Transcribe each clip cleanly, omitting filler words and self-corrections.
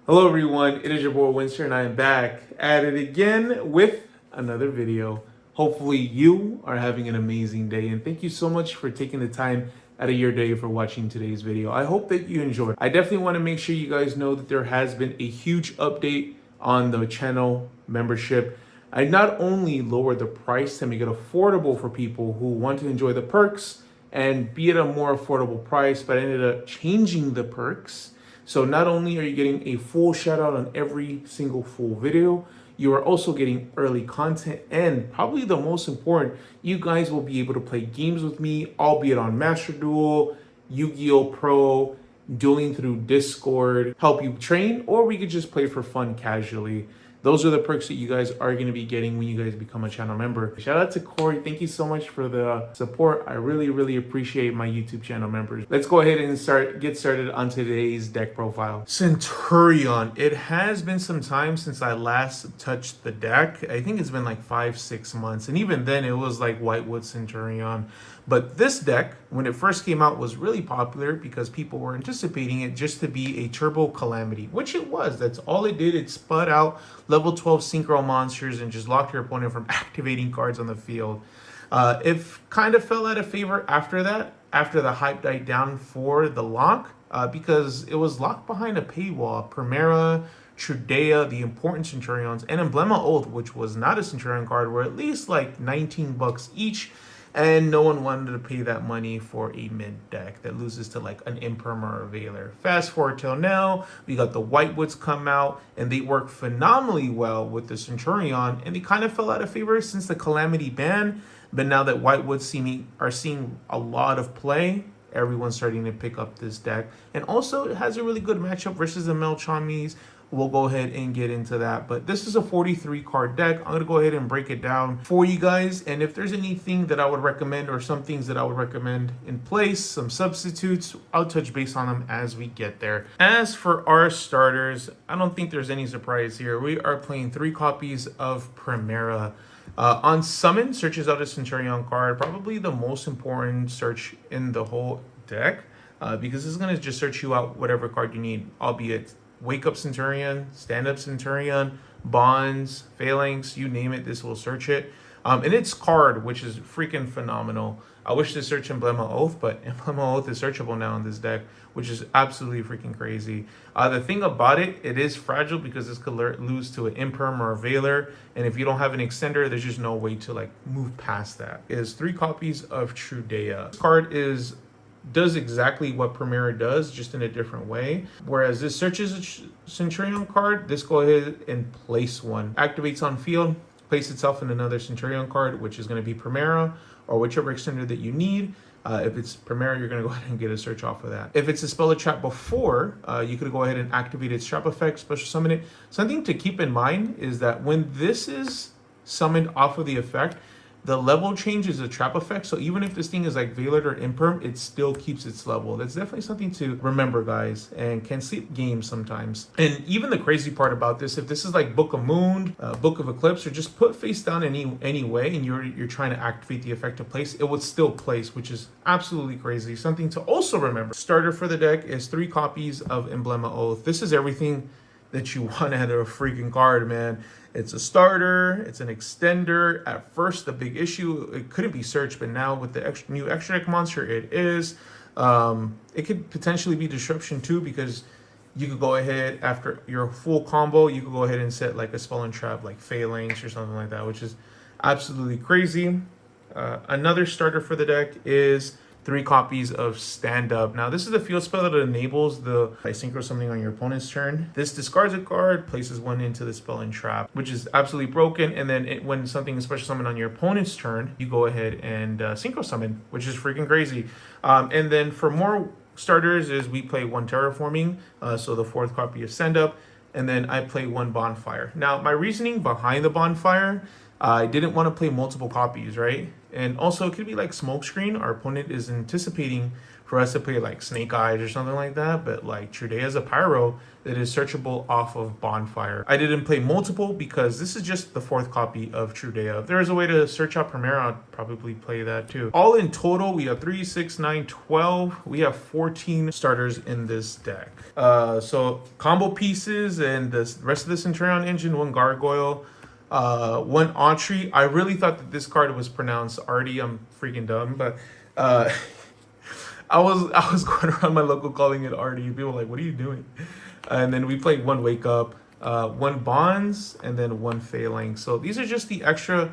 Hello everyone, it is your boy Winston and I am back at it again with another video. Hopefully you are having an amazing day and thank you so much for taking the time out of your day for watching today's video. I hope that you enjoyed. I definitely want to make sure you guys know that there has been a huge update on the channel membership. I not only lowered the price to make it affordable for people who want to enjoy the perks and be at a more affordable price, but I ended up changing the perks. So not only are you getting a full shout out on every single full video, you are also getting early content, and probably the most important, you guys will be able to play games with me, albeit on Master Duel, Yu-Gi-Oh! Pro, dueling through Discord, help you train, or we could just play for fun casually. Those are the perks that you guys are going to be getting when you guys become a channel member. Shout out to Corey. Thank you so much for the support. I really appreciate my YouTube channel members. Let's go ahead and get started on today's deck profile. Centurion. It has been some time since I last touched the deck. I think it's been like 5-6 months. And even then it was like Whitewood Centurion. But this deck, when it first came out, was really popular because people were anticipating it just to be a turbo calamity, which it was. That's all it did. It spud out level 12 synchro monsters and just locked your opponent from activating cards on the field. It kind of fell out of favor after that, after the hype died down for the lock, because it was locked behind a paywall. Primera, Trudea, the important Centurions, and Emblema Oath, which was not a Centurion card, were at least like 19 bucks each. And no one wanted to pay that money for a mid deck that loses to like an Imperm or a Veiler. Fast forward till now, we got the Whitewoods come out, and they work phenomenally well with the Centurion, and they kind of fell out of favor since the Calamity ban. But now that Whitewoods are seeing a lot of play, everyone's starting to pick up this deck. And also, it has a really good matchup versus the Melchamis. We'll go ahead and get into that. But this is a 43 card deck. I'm going to go ahead and break it down for you guys. And if there's anything that I would recommend or some things that I would recommend in place, some substitutes, I'll touch base on them as we get there. As for our starters, I don't think there's any surprise here. We are playing 3 copies of Primera. On Summon, searches out a Centurion card, probably the most important search in the whole deck, because it's going to just search you out whatever card you need, albeit Wake Up Centurion, Stand Up Centurion, Bonds, Phalanx, you name it, this will search it. And its card, which is freaking phenomenal. I wish to search Emblema Oath, but Emblema Oath is searchable now in this deck, which is absolutely freaking crazy. The thing about it, it is fragile because this could lose to an Imperm or a Veiler, and if you don't have an extender, there's just no way to like move past that. It is 3 copies of Trudea. This card does exactly what Primera does, just in a different way. Whereas this searches a Centurion card, this go ahead and place one. Activates on field, place itself in another Centurion card, which is going to be Primera or whichever extender that you need. If it's Primera, you're going to go ahead and get a search off of that. If it's a spell a trap before, you could go ahead and activate its trap effect, special summon it. Something to keep in mind is that when this is summoned off of the effect, the level changes a trap effect, so even if this thing is like Veiler or Imperm, it still keeps its level. That's definitely something to remember, guys, and can sleep games sometimes. And even the crazy part about this, if this is like Book of Moon, Book of Eclipse, or just put face down any way, and you're trying to activate the effect to place, it would still place, which is absolutely crazy. Something to also remember. Starter for the deck is 3 copies of Emblema Oath. This is everything that you want out of a freaking card, man. It's a starter, it's an extender. At first, the big issue, it couldn't be searched, but now with the new extra deck monster, it is. It could potentially be disruption too, because you could go ahead after your full combo, you could go ahead and set like a spell and trap like Phalanx or something like that, which is absolutely crazy. Another starter for the deck is 3 copies of Stand Up. Now, this is a field spell that enables the synchro something on your opponent's turn. This discards a card, places one into the spell and trap, which is absolutely broken. And then when something is special summoned on your opponent's turn, you go ahead and synchro summon, which is freaking crazy. And then for more starters is we play 1 Terraforming, so the 4th copy of Stand Up, and then I play 1 Bonfire. Now, my reasoning behind the Bonfire, I didn't want to play multiple copies, right? And also, it could be like Smokescreen. Our opponent is anticipating for us to play like Snake Eyes or something like that. But like Trudea is a pyro that is searchable off of Bonfire. I didn't play multiple because this is just the 4th copy of Trudea. If there is a way to search out Primera, I'd probably play that too. All in total, we have 3, 6, 9, 12. We have 14 starters in this deck. So combo pieces and the rest of the Centurion engine, 1 Gargoyle, 1 Autry. I really thought that this card was pronounced Artie. I'm freaking dumb, but I was going around my local calling it Artie. People were like, what are you doing? And then we played 1 Wake Up, 1 Bonds, and then 1 Failing. So these are just the extra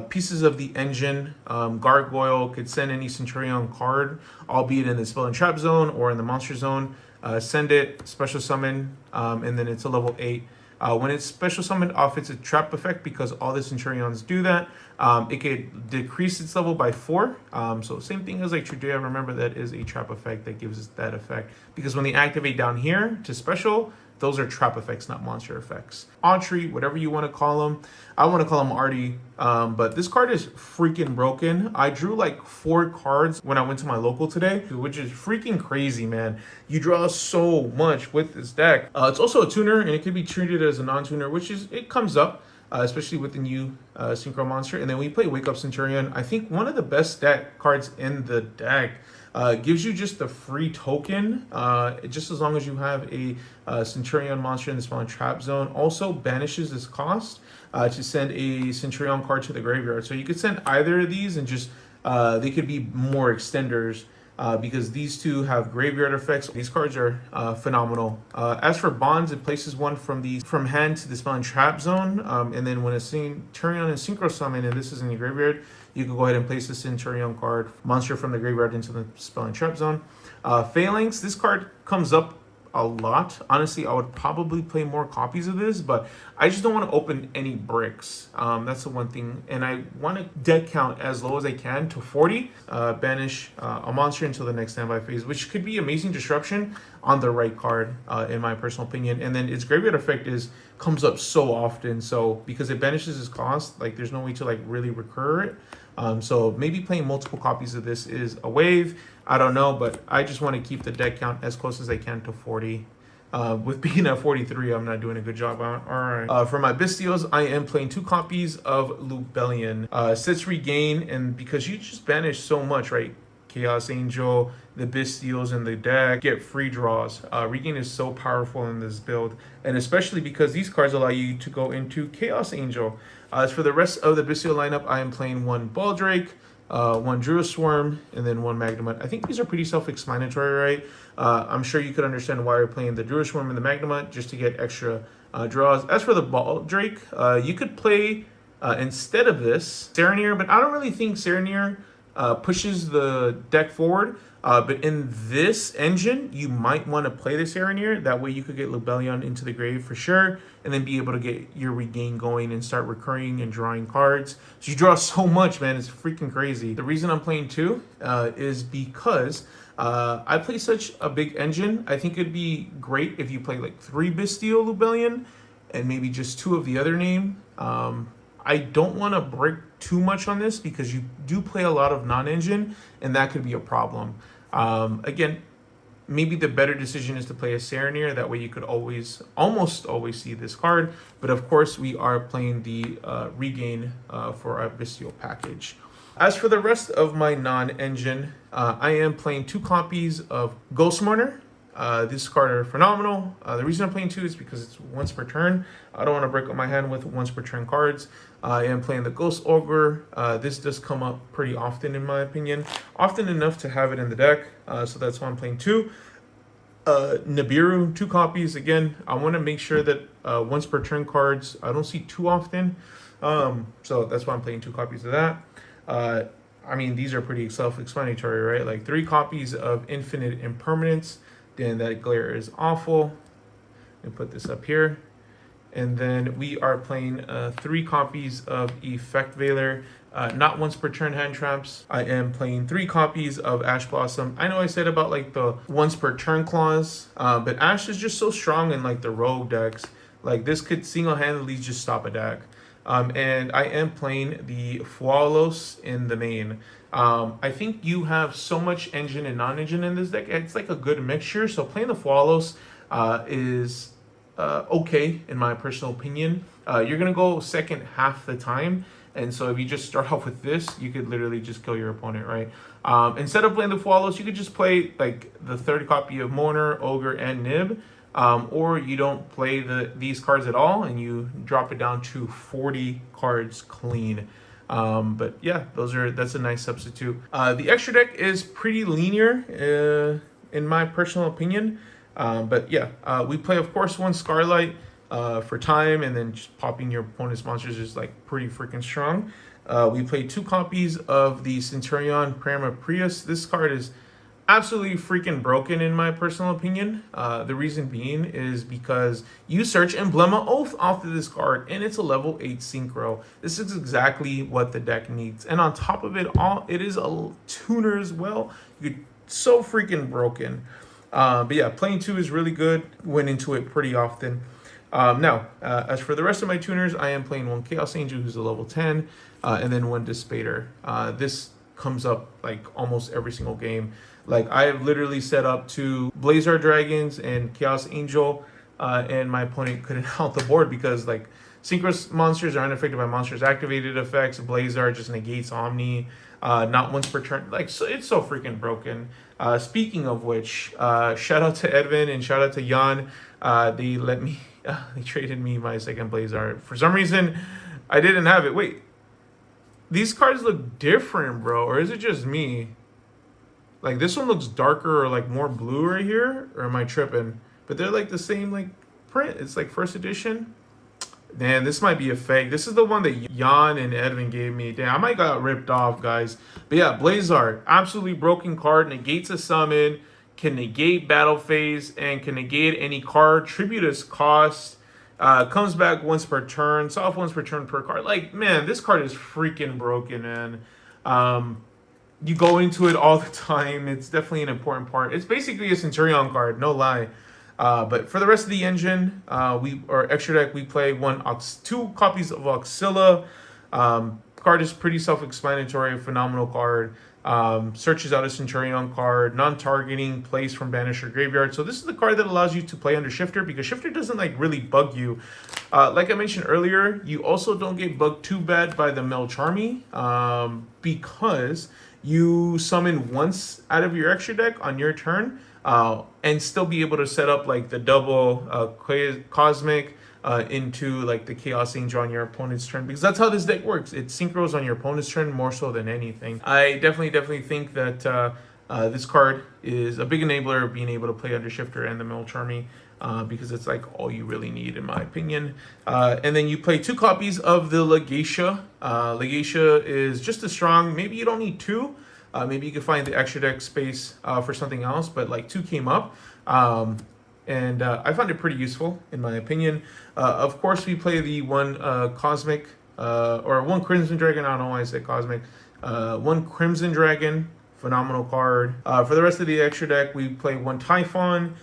pieces of the engine. Gargoyle could send any Centurion card, albeit in the spell and trap zone or in the monster zone. Send it, special summon, and then it's a level 8. When it's special summoned off, it's a trap effect because all the Centurions do that. It could decrease its level by 4. So same thing as like Trudea. Remember that is a trap effect that gives us that effect. Because when they activate down here to special, those are trap effects, not monster effects. Autry, whatever you want to call them. I want to call them Artie. But this card is freaking broken. I drew like 4 cards when I went to my local today, which is freaking crazy, man. You draw so much with this deck. It's also a tuner, and it could be treated as a non-tuner, which is, it comes up, especially with the new Synchro Monster. And then we play Wake Up Centurion. I think one of the best deck cards in the deck. Gives you just the free token, just as long as you have a Centurion monster in the spawn trap zone. Also banishes this cost to send a Centurion card to the graveyard. So you could send either of these and just, they could be more extenders because these two have graveyard effects. These cards are phenomenal. As for Bonds, it places 1 from hand to the spawn trap zone. And then when a Centurion is Synchro Summon and this is in the graveyard, you can go ahead and place the Centurion card, monster from the graveyard into the spell and trap zone. Phalanx, this card comes up a lot. Honestly, I would probably play more copies of this, but I just don't want to open any bricks. That's the one thing. And I want to deck count as low as I can to 40. Banish a monster until the next standby phase, which could be amazing disruption on the right card, in my personal opinion. And then its graveyard effect comes up so often. So because it banishes its cost, like there's no way to like really recur it. So maybe playing multiple copies of this is a wave. I don't know, but I just want to keep the deck count as close as I can to 40. With being at 43, I'm not doing a good job on. All right. For my Bystials, I am playing 2 copies of Lubellion. Sets regain, and because you just banish so much, right? Chaos Angel, the Bystials in the deck, get free draws. Regain is so powerful in this build, and especially because these cards allow you to go into Chaos Angel. As for the rest of the Bystial lineup, I am playing 1 Baldrake, 1 Druid Swarm, and then 1 Magnemite. I think these are pretty self-explanatory, right? I'm sure you could understand why you're playing the Druid Swarm and the Magnemite just to get extra draws. As for the Baldrake, you could play, instead of this, Serenir, but I don't really think Serenir pushes the deck forward. But in this engine, you might want to play the Serenir. That way you could get Lubellion into the grave for sure, and then be able to get your regain going and start recurring and drawing cards. So you draw so much, man. It's freaking crazy. The reason I'm playing 2 is because I play such a big engine. I think it'd be great if you play like 3 Bystial Lubellion and maybe just 2 of the other name. I don't want to break too much on this because you do play a lot of non-engine, and that could be a problem. Again, maybe the better decision is to play a Serenir. That way you could almost always see this card. But of course, we are playing the regain for our Bystial package. As for the rest of my non-engine, I am playing 2 copies of Ghost Mourner. This card are phenomenal. The reason I'm playing 2 is because it's once per turn. I don't want to break up my hand with once per turn cards. I am playing the Ghost Ogre. This does come up pretty often in my opinion. Often enough to have it in the deck. So that's why I'm playing 2. Nibiru, 2 copies. Again, I want to make sure that once per turn cards I don't see too often. So that's why I'm playing 2 copies of that. I mean, these are pretty self-explanatory, right? Like 3 copies of Infinite Impermanence. Then that glare is awful. And put this up here. And then we are playing 3 copies of Effect Veiler. Not once per turn hand traps. I am playing 3 copies of Ash Blossom. I know I said about like the once per turn clause, but Ash is just so strong in like the rogue decks. Like this could single-handedly just stop a deck. And I am playing the Flawless in the main. I think you have so much engine and non-engine in this deck. It's like a good mixture. So playing the Flawless is okay in my personal opinion. You're gonna go second half the time, and so if you just start off with this, you could literally just kill your opponent, right? Instead of playing the Flawless, you could just play like the third copy of Mourner, Ogre, and Nib. Or you don't play these cards at all and you drop it down to 40 cards clean. But yeah, that's a nice substitute. The extra deck is pretty linear in my personal opinion. But yeah, we play of course one Scarlight for time, and then just popping your opponent's monsters is like pretty freaking strong. We play 2 copies of the Centurion Prima Prius. This card is absolutely freaking broken in my personal opinion. The reason being is because you search Emblema Oath off of this card, and it's a level 8 synchro. This is exactly what the deck needs. And on top of it all, it is a tuner as well. You're so freaking broken. But yeah, playing 2 is really good. Went into it pretty often. Now, as for the rest of my tuners, I am playing 1 Chaos Angel, who's a level 10, and then 1 Despater. This comes up like almost every single game. Like I have literally set up 2 Blazar Dragons and Chaos Angel, and my opponent couldn't help the board because like synchronous monsters are unaffected by monsters' activated effects. Blazar just negates Omni, not once per turn. Like so, it's so freaking broken. Speaking of which, shout out to Edvin and shout out to Jan. They let me, they traded me my second Blazar. For some reason, I didn't have it. Wait, these cards look different, bro, or is it just me? Like this one looks darker or like more blue right here, or am I tripping? But they're like the same like print. It's like first edition. Man, this might be a fake. This is the one that Jan and Edvin gave me. Damn, I might got ripped off, guys. But yeah, Blazar, absolutely broken card. Negates a summon, can negate battle phase, and can negate any card. Tribute as cost. Comes back once per turn. Soft once per turn per card. Like, man, this card is freaking broken, man. You go into it all the time. It's definitely an important part. It's basically a Centurion card, no lie. But for the rest of the engine, extra deck, we play 2 copies of Auxilla. Card is pretty self-explanatory, phenomenal card. Searches out a Centurion card, non-targeting, plays from Banisher Graveyard. So this is the card that allows you to play under Shifter because Shifter doesn't like really bug you. Like I mentioned earlier, you also don't get bugged too bad by the Melcharmy because you summon once out of your extra deck on your turn and still be able to set up like the double Cosmic into like the Chaos Angel on your opponent's turn, because that's how this deck works. It synchros on your opponent's turn more so than anything. I definitely think that this card is a big enabler of being able to play under Shifter and the Melcharmy. Because it's like all you really need in my opinion. And then you play 2 copies of the Legatia. Legatia is just as strong. Maybe you don't need 2. Maybe you can find the extra deck space for something else, but like 2 came up. And I found it pretty useful in my opinion. Of course, we play the 1 Cosmic, or 1 Crimson Dragon. I don't know why I said Cosmic. 1 Crimson Dragon, phenomenal card. For the rest of the extra deck, we play 1 Typhon.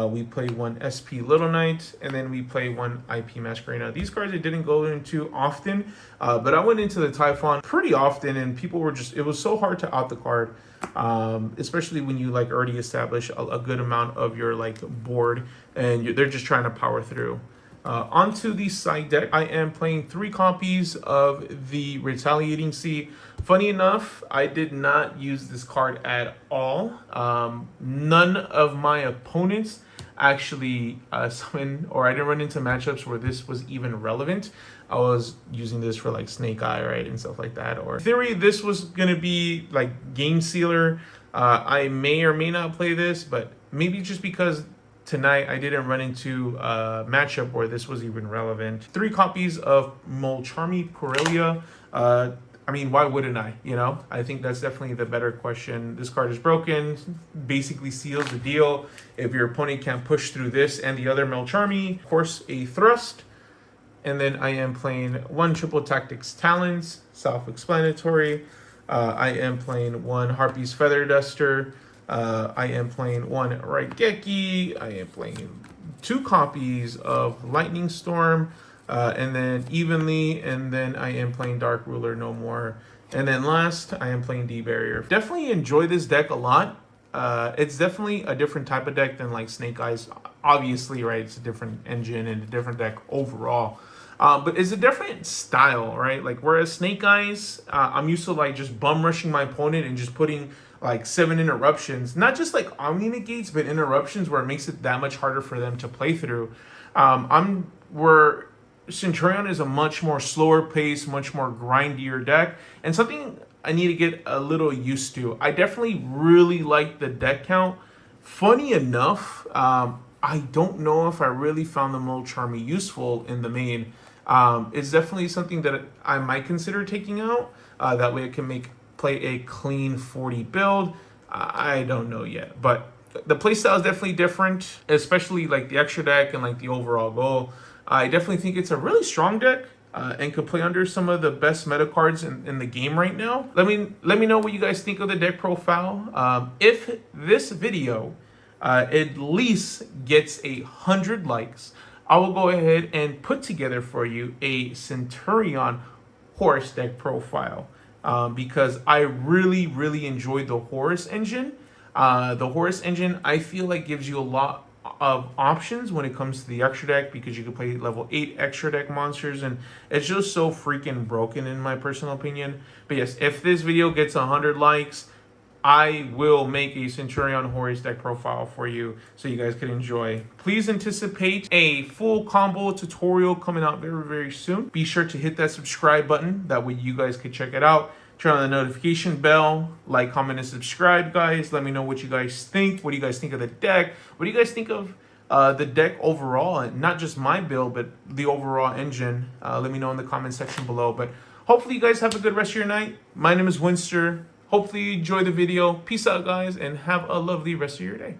We play 1 SP Little Knight, and then we play 1 IP Masquerade. These cards I didn't go into often, but I went into the Typhon pretty often, and people were it was so hard to out the card, especially when you like already establish a good amount of your like board, and they're just trying to power through. Onto the side deck, I am playing 3 copies of the Retaliating Sea. Funny enough, I did not use this card at all. None of my opponents actually summoned, or I didn't run into matchups where this was even relevant. I was using this for like Snake Eye, right, and stuff like that. Or in theory, this was gonna be like Game Sealer. I may or may not play this, but maybe just because tonight I didn't run into a matchup where this was even relevant. 3 copies of Molcharmy Purelia. I mean, why wouldn't I? You know, I think that's definitely the better question. This card is broken, basically seals the deal. If your opponent can't push through this and the other Melcharmy, of course, a Thrust. And then I am playing 1 Triple Tactics Talons, self-explanatory. I am playing 1 Harpy's Feather Duster. I am playing 1 Raigeki. I am playing 2 copies of Lightning Storm. and then Evenly, and then I am playing Dark Ruler no more. And then last, I am playing D-Barrier. Definitely enjoy this deck a lot. It's definitely a different type of deck than like Snake Eyes. Obviously, right? It's a different engine and a different deck overall. But it's a different style, right? Like whereas Snake Eyes, I'm used to like just bum rushing my opponent and just putting like 7 interruptions, not just like Omni negates, but interruptions where it makes it that much harder for them to play through. Where Centurion is a much more slower pace, much more grindier deck, and something I need to get a little used to. I definitely really like the deck count. Funny enough, I don't know if I really found the Molcharmy useful in the main. It's definitely something that I might consider taking out. That way I can play a clean 40 build. I don't know yet, but the playstyle is definitely different, especially like the extra deck and like the overall goal. I definitely think it's a really strong deck and could play under some of the best meta cards in the game right now. Let me know what you guys think of the deck profile. If this video at least gets 100 likes, I will go ahead and put together for you a Centurion Horus deck profile because I really enjoyed the Horus engine. The Horus engine, I feel like, gives you a lot of options when it comes to the extra deck because you can play level 8 extra deck monsters, and it's just so freaking broken in my personal opinion. But yes, if this video gets 100 likes, I will make a Centurion Horus deck profile for you so you guys can enjoy. Please anticipate a full combo tutorial coming out very soon. Be sure to hit that subscribe button. That way you guys can check it out. Turn on the notification bell, like, comment, and subscribe, guys. Let me know what you guys think. What do you guys think of the deck? What do you guys think of the deck overall? And not just my build, but the overall engine. Let me know in the comment section below. But hopefully you guys have a good rest of your night. My name is Winster. Hopefully you enjoy the video. Peace out, guys, and have a lovely rest of your day.